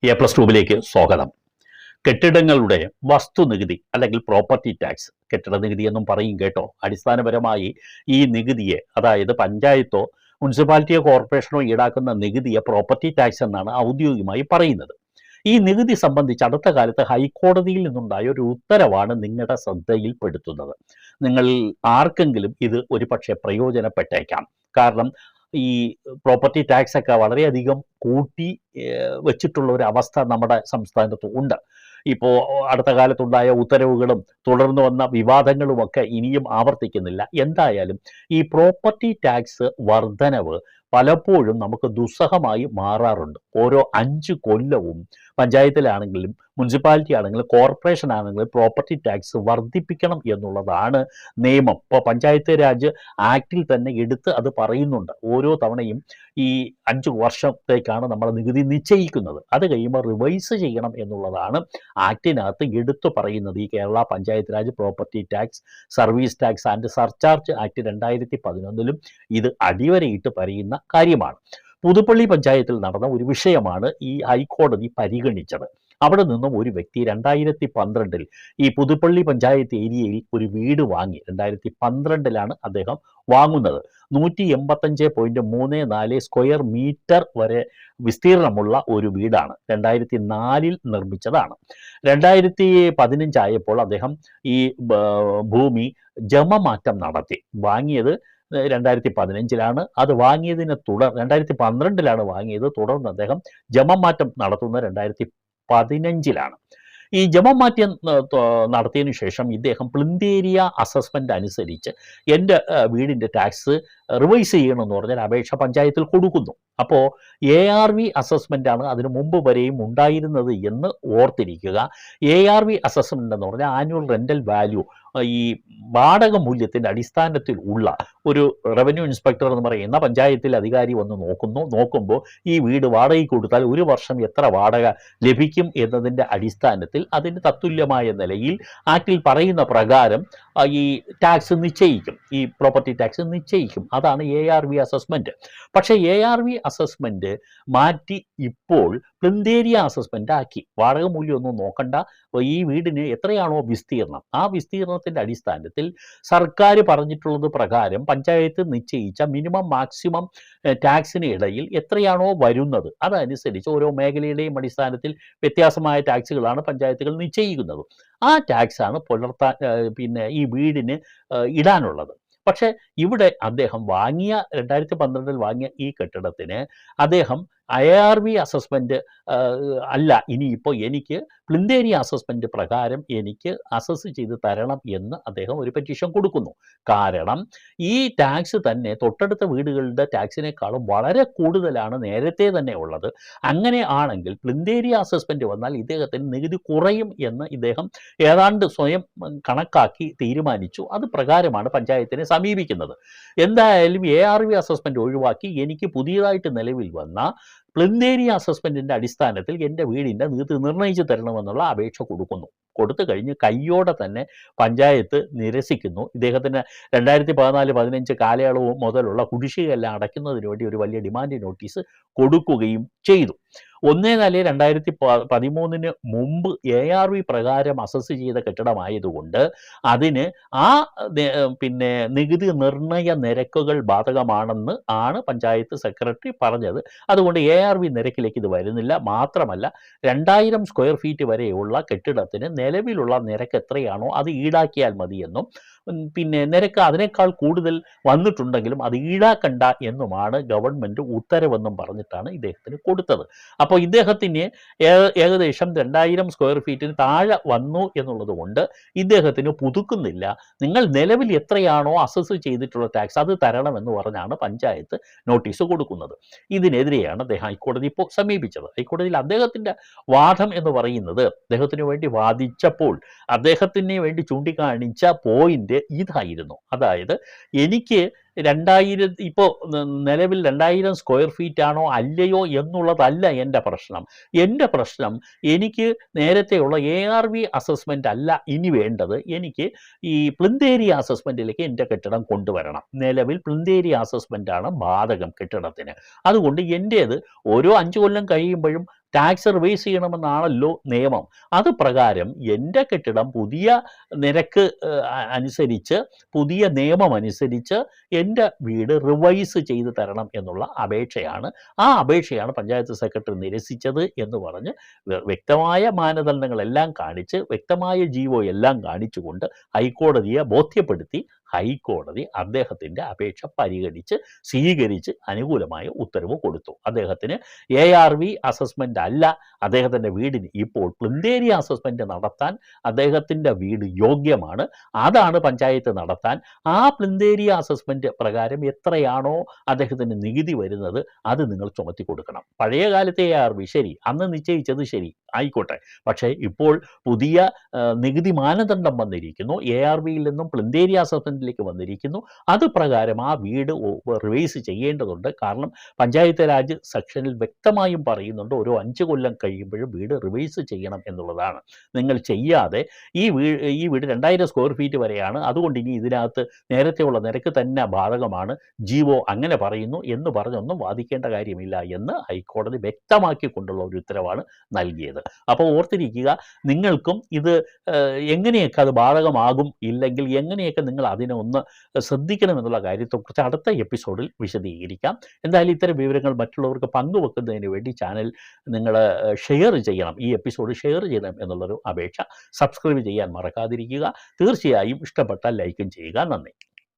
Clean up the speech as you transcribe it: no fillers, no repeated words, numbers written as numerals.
A+2 സ്വാഗതം. കെട്ടിടങ്ങളുടെ വസ്തുനികുതി അല്ലെങ്കിൽ പ്രോപ്പർട്ടി ടാക്സ്, കെട്ടിട നികുതി എന്നും പറയും കേട്ടോ. അടിസ്ഥാനപരമായി ഈ നികുതിയെ, അതായത് പഞ്ചായത്തോ മുനിസിപ്പാലിറ്റിയോ കോർപ്പറേഷനോ ഈടാക്കുന്ന നികുതിയെ പ്രോപ്പർട്ടി ടാക്സ് എന്നാണ് ഔദ്യോഗികമായി പറയുന്നത്. ഈ നികുതി സംബന്ധിച്ച് അടുത്ത കാലത്ത് ഹൈക്കോടതിയിൽ നിന്നുണ്ടായ ഒരു ഉത്തരവാണ് നിങ്ങളുടെ ശ്രദ്ധയിൽപ്പെടുത്തുന്നത്. നിങ്ങൾ ആർക്കെങ്കിലും ഇത് ഒരുപക്ഷെ പ്രയോജനപ്പെട്ടേക്കാം. കാരണം ഈ പ്രോപ്പർട്ടി ടാക്സ് ഒക്കെ വളരെയധികം കൂട്ടി വെച്ചിട്ടുള്ള ഒരു അവസ്ഥ നമ്മുടെ സംസ്ഥാനത്ത് ഉണ്ട്. ഇപ്പോൾ അടുത്ത കാലത്തുണ്ടായ ഉത്തരവുകളും തുടർന്ന് വന്ന വിവാദങ്ങളുമൊക്കെ ഇനിയും ആവർത്തിക്കുന്നില്ല. എന്തായാലും ഈ പ്രോപ്പർട്ടി ടാക്സ് വർധനവ് പലപ്പോഴും നമുക്ക് ദുസ്സഹമായി മാറാറുണ്ട്. ഓരോ 5 കൊല്ലവും പഞ്ചായത്തിലാണെങ്കിലും മുനിസിപ്പാലിറ്റി ആണെങ്കിലും കോർപ്പറേഷൻ ആണെങ്കിലും പ്രോപ്പർട്ടി ടാക്സ് വർദ്ധിപ്പിക്കണം എന്നുള്ളതാണ് നിയമം. ഇപ്പോൾ പഞ്ചായത്ത് രാജ് ആക്ടിൽ തന്നെ എടുത്ത് അത് പറയുന്നുണ്ട്. ഓരോ തവണയും ഈ 5 വർഷത്തേക്കാണ് നമ്മൾ നികുതി നിശ്ചയിക്കുന്നത്. അത് കഴിയുമ്പോൾ റിവൈസ് ചെയ്യണം എന്നുള്ളതാണ് ആക്ടിനകത്ത് എടുത്തു പറയുന്നത്. ഈ Kerala panchayat Raj property tax, service tax and surcharge act 2011 ഇത് അടിവരയിട്ട് പറയുന്ന കാര്യമാണ്. പുതുപ്പള്ളി പഞ്ചായത്തിൽ നടന്ന ഒരു വിഷയമാണ് ഈ ഹൈക്കോടതി പരിഗണിച്ചത്. അവിടെ നിന്നും ഒരു വ്യക്തി 2012 ഈ പുതുപ്പള്ളി പഞ്ചായത്ത് ഏരിയയിൽ ഒരു വീട് വാങ്ങി. 2012 അദ്ദേഹം വാങ്ങുന്നത്. 185.34 സ്ക്വയർ മീറ്റർ വരെ വിസ്തീർണമുള്ള ഒരു വീടാണ്. 2004 നിർമ്മിച്ചതാണ്. 2015 ആയപ്പോൾ അദ്ദേഹം ഈ ഭൂമി ജമമാറ്റം നടത്തി. വാങ്ങിയത് 2015 അത് വാങ്ങിയതിനെ 2012 വാങ്ങിയത്. തുടർന്ന് അദ്ദേഹം ജമമാറ്റം നടത്തുന്നത് 2015 ഈ ജമമാറ്റം നടത്തിയതിനു ശേഷം ഇദ്ദേഹം പ്ലിന്ത് ഏരിയ അസസ്മെൻ്റ് അനുസരിച്ച് എൻ്റെ വീടിൻ്റെ ടാക്സ് റിവൈസ് ചെയ്യണമെന്ന് പറഞ്ഞാൽ അപേക്ഷ പഞ്ചായത്തിൽ കൊടുക്കുന്നു. അപ്പോൾ ARV അസസ്മെൻ്റാണ് അതിനു മുമ്പ് വരെയും ഉണ്ടായിരുന്നത് എന്ന് ഓർത്തിരിക്കുക. ARV അസസ്മെൻ്റ് എന്ന് പറഞ്ഞാൽ ആനുവൽ റെൻ്റൽ വാല്യൂ, ഈ വാടക മൂല്യത്തിൻ്റെ അടിസ്ഥാനത്തിൽ ഉള്ള ഒരു റവന്യൂ ഇൻസ്പെക്ടർ എന്ന് പറയുന്ന പഞ്ചായത്തിൽ അധികാരി വന്ന് നോക്കുമ്പോൾ ഈ വീട് വാടകയ്ക്ക് കൊടുത്താൽ ഒരു വർഷം എത്ര വാടക ലഭിക്കും എന്നതിൻ്റെ അടിസ്ഥാനത്തിൽ അതിന് തത്തുല്യമായ നിലയിൽ ആക്ടിൽ പറയുന്ന പ്രകാരം ഈ ടാക്സ് നിശ്ചയിക്കും, ഈ പ്രോപ്പർട്ടി ടാക്സ് നിശ്ചയിക്കും. അതാണ് ARV അസസ്മെൻറ്റ്. പക്ഷേ ARV അസസ്മെൻറ്റ് മാറ്റി ഇപ്പോൾ പ്ലിന്ത് ഏരിയ അസസ്മെൻ്റ് ആക്കി. വാടക മൂല്യമൊന്നും നോക്കണ്ട, ഈ വീടിന് എത്രയാണോ വിസ്തീർണം, ആ വിസ്തീർണത്തിൻ്റെ അടിസ്ഥാനത്തിൽ സർക്കാർ പറഞ്ഞിട്ടുള്ളത് പ്രകാരം പഞ്ചായത്ത് നിശ്ചയിച്ച മിനിമം മാക്സിമം ടാക്സിന് ഇടയിൽ എത്രയാണോ വരുന്നത് അതനുസരിച്ച് ഓരോ മേഖലയുടെയും അടിസ്ഥാനത്തിൽ വ്യത്യാസമായ ടാക്സുകളാണ് പഞ്ചായത്തുകൾ നിശ്ചയിക്കുന്നത്. ആ ടാക്സാണ് ഈ വീടിന് ഇടാനുള്ളത്. പക്ഷേ ഇവിടെ അദ്ദേഹം 2012 വാങ്ങിയ ഈ കെട്ടിടത്തിന് അദ്ദേഹം ARV അസസ്മെൻറ്റ് അല്ല, ഇനിയിപ്പോൾ എനിക്ക് പ്ലിന്ത് ഏരിയ അസസ്മെൻറ്റ് പ്രകാരം എനിക്ക് അസസ് ചെയ്ത് തരണം എന്ന് അദ്ദേഹം ഒരു പെറ്റീഷൻ കൊടുക്കുന്നു. കാരണം ഈ ടാക്സ് തന്നെ തൊട്ടടുത്ത വീടുകളുടെ ടാക്സിനേക്കാളും വളരെ കൂടുതലാണ് നേരത്തെ തന്നെ ഉള്ളത്. അങ്ങനെ ആണെങ്കിൽ പ്ലിന്ത് ഏരിയ അസസ്മെൻറ്റ് വന്നാൽ ഇദ്ദേഹത്തിന് നികുതി കുറയും എന്ന് ഇദ്ദേഹം ഏതാണ്ട് സ്വയം കണക്കാക്കി തീരുമാനിച്ചു. അത് പ്രകാരമാണ് പഞ്ചായത്തിനെ സമീപിക്കുന്നത്. എന്തായാലും ARV അസസ്മെൻറ്റ് ഒഴിവാക്കി എനിക്ക് പുതിയതായിട്ട് നിലവിൽ വന്ന പ്ലിന്ത് ഏരിയ അസസ്മെൻറ്റിൻ്റെ അടിസ്ഥാനത്തിൽ എൻ്റെ വീടിൻ്റെ നികുതി നിർണ്ണയിച്ച് തരണമെന്നുള്ള അപേക്ഷ കൊടുക്കുന്നു. കൊടുത്തു കഴിഞ്ഞ് കയ്യോടെ തന്നെ പഞ്ചായത്ത് നിരസിക്കുന്നു. ഇദ്ദേഹത്തിന് 2014-15 കാലയളവ് മുതലുള്ള കുടിശ്ശികയെല്ലാം അടയ്ക്കുന്നതിന് വേണ്ടി ഒരു വലിയ ഡിമാൻഡ് നോട്ടീസ് കൊടുക്കുകയും ചെയ്തു. 1/4/2013 മുമ്പ് ARV പ്രകാരം അസസ് ചെയ്ത കെട്ടിടമായതുകൊണ്ട് അതിന് ആ നികുതി നിർണയ നിരക്കുകൾ ബാധകമാണെന്ന് ആണ് പഞ്ചായത്ത് സെക്രട്ടറി പറഞ്ഞത്. അതുകൊണ്ട് ARV നിരക്കിലേക്ക് ഇത് വരുന്നില്ല. മാത്രമല്ല 2000 സ്ക്വയർ ഫീറ്റ് വരെയുള്ള കെട്ടിടത്തിന് നിലവിലുള്ള നിരക്ക് എത്രയാണോ അത് ഈടാക്കിയാൽ മതിയെന്നും നിരക്ക് അതിനേക്കാൾ കൂടുതൽ വന്നിട്ടുണ്ടെങ്കിലും അത് ഈടാക്കണ്ട എന്നുമാണ് ഗവൺമെൻറ് ഉത്തരവെന്നും പറഞ്ഞിട്ടാണ് ഇദ്ദേഹത്തിന് കൊടുത്തത്. അപ്പോൾ ഇദ്ദേഹത്തിന് ഏകദേശം 2000 സ്ക്വയർ ഫീറ്റിന് താഴെ വന്നു എന്നുള്ളത് കൊണ്ട് ഇദ്ദേഹത്തിന് പുതുക്കുന്നില്ല. നിങ്ങൾ നിലവിൽ എത്രയാണോ അസസ് ചെയ്തിട്ടുള്ള ടാക്സ് അത് തരണമെന്ന് പറഞ്ഞാണ് പഞ്ചായത്ത് നോട്ടീസ് കൊടുക്കുന്നത്. ഇതിനെതിരെയാണ് അദ്ദേഹം ഹൈക്കോടതി ഇപ്പോൾ സമീപിച്ചത്. ഹൈക്കോടതിയിൽ അദ്ദേഹത്തിൻ്റെ വാദം എന്ന് പറയുന്നത്, അദ്ദേഹത്തിന് വേണ്ടി വാദിച്ചപ്പോൾ അദ്ദേഹത്തിന് വേണ്ടി ചൂണ്ടിക്കാണിച്ച പോയിന്റ് ഇതായിരുന്നു. അതായത് എനിക്ക് 2000 ഇപ്പോൾ നിലവിൽ 2000 സ്ക്വയർ ഫീറ്റ് ആണോ അല്ലയോ എന്നുള്ളതല്ല എൻ്റെ പ്രശ്നം. എൻ്റെ പ്രശ്നം എനിക്ക് നേരത്തെയുള്ള ARV അസസ്മെൻ്റ് അല്ല ഇനി വേണ്ടത്. എനിക്ക് ഈ പ്ലിന്ത് ഏരിയ അസസ്മെൻറ്റിലേക്ക് എൻ്റെ കെട്ടിടം കൊണ്ടുവരണം. നിലവിൽ പ്ലിന്ത് ഏരിയ അസസ്മെൻ്റാണ് ബാധകം കെട്ടിടത്തിന്. അതുകൊണ്ട് എൻ്റേത് ഓരോ 5 കൊല്ലം കഴിയുമ്പോഴും ടാക്സ് റിവൈസ് ചെയ്യണമെന്നാണല്ലോ നിയമം. അത് പ്രകാരം എൻ്റെ കെട്ടിടം പുതിയ നിരക്ക് അനുസരിച്ച്, പുതിയ നിയമം അനുസരിച്ച് എൻ്റെ വീട് റിവൈസ് ചെയ്ത് തരണം എന്നുള്ള അപേക്ഷയാണ്. ആ അപേക്ഷയാണ് പഞ്ചായത്ത് സെക്രട്ടറി നിരസിച്ചത് എന്ന് പറഞ്ഞ് വ്യക്തമായ മാനദണ്ഡങ്ങളെല്ലാം കാണിച്ച്, വ്യക്തമായ ജീവോ എല്ലാം കാണിച്ചുകൊണ്ട് ഹൈക്കോടതിയെ ബോധ്യപ്പെടുത്തി ഹൈക്കോടതി അദ്ദേഹത്തിൻ്റെ അപേക്ഷ പരിഗണിച്ച് സ്വീകരിച്ച് അനുകൂലമായ ഉത്തരവ് കൊടുത്തു. അദ്ദേഹത്തിന് ARV അസസ്മെൻ്റ് അല്ല, അദ്ദേഹത്തിൻ്റെ വീടിന് ഇപ്പോൾ പ്ലിന്ത് ഏരിയ അസസ്മെൻ്റ് നടത്താൻ അദ്ദേഹത്തിൻ്റെ വീട് യോഗ്യമാണ്. അതാണ് പഞ്ചായത്ത് നടത്താൻ. ആ പ്ലിന്ത് ഏരിയ അസസ്മെൻ്റ് പ്രകാരം എത്രയാണോ അദ്ദേഹത്തിന് നികുതി വരുന്നത് അത് നിങ്ങൾ ചുമത്തി കൊടുക്കണം. പഴയ കാലത്തെ ARV ശരി, അന്ന് നിശ്ചയിച്ചത് ശരി, ആയിക്കോട്ടെ. പക്ഷേ ഇപ്പോൾ പുതിയ നികുതി മാനദണ്ഡം വന്നിരിക്കുന്നു, ARVയിൽ നിന്നും പ്ലിന്ത് ഏരിയ അസസ്മെൻറ്റിലേക്ക് വന്നിരിക്കുന്നു. അത് പ്രകാരം ആ വീട് റിവൈസ് ചെയ്യേണ്ടതുണ്ട്. കാരണം പഞ്ചായത്ത് രാജ് സെക്ഷനിൽ വ്യക്തമായും പറയുന്നുണ്ട് ഓരോ 5 കൊല്ലം കഴിയുമ്പോഴും വീട് റിവൈസ് ചെയ്യണം എന്നുള്ളതാണ്. നിങ്ങൾ ചെയ്യാതെ ഈ വീട് 2000 സ്ക്വയർ ഫീറ്റ് വരെയാണ്, അതുകൊണ്ട് ഇനി ഇതിനകത്ത് നേരത്തെയുള്ള നിരക്ക് തന്നെ ബാധകമാണ്, ജീവോ അങ്ങനെ പറയുന്നു എന്ന് പറഞ്ഞൊന്നും വാദിക്കേണ്ട കാര്യമില്ല എന്ന് ഹൈക്കോടതി വ്യക്തമാക്കിക്കൊണ്ടുള്ള ഒരു ഉത്തരവാണ് നൽകിയത്. അപ്പോൾ ഓർത്തിരിക്കുക, നിങ്ങൾക്കും ഇത് എങ്ങനെയൊക്കെ അത് ബാധകമാകും, ഇല്ലെങ്കിൽ എങ്ങനെയൊക്കെ നിങ്ങൾ അതിനെ ഒന്ന് ശ്രദ്ധിക്കണമെന്നുള്ള കാര്യത്തെക്കുറിച്ച് അടുത്ത എപ്പിസോഡിൽ വിശദീകരിക്കാം. എന്തായാലും ഇത്തരം വിവരങ്ങൾ മറ്റുള്ളവർക്ക് പങ്കുവെക്കുന്നതിന് വേണ്ടി ചാനൽ നിങ്ങൾ ഷെയർ ചെയ്യണം, ഈ എപ്പിസോഡ് ഷെയർ ചെയ്യണം എന്നുള്ളൊരു അപേക്ഷ. സബ്സ്ക്രൈബ് ചെയ്യാൻ മറക്കാതിരിക്കുക. തീർച്ചയായും ഇഷ്ടപ്പെട്ടാൽ ലൈക്കും ചെയ്യുക. നന്ദി.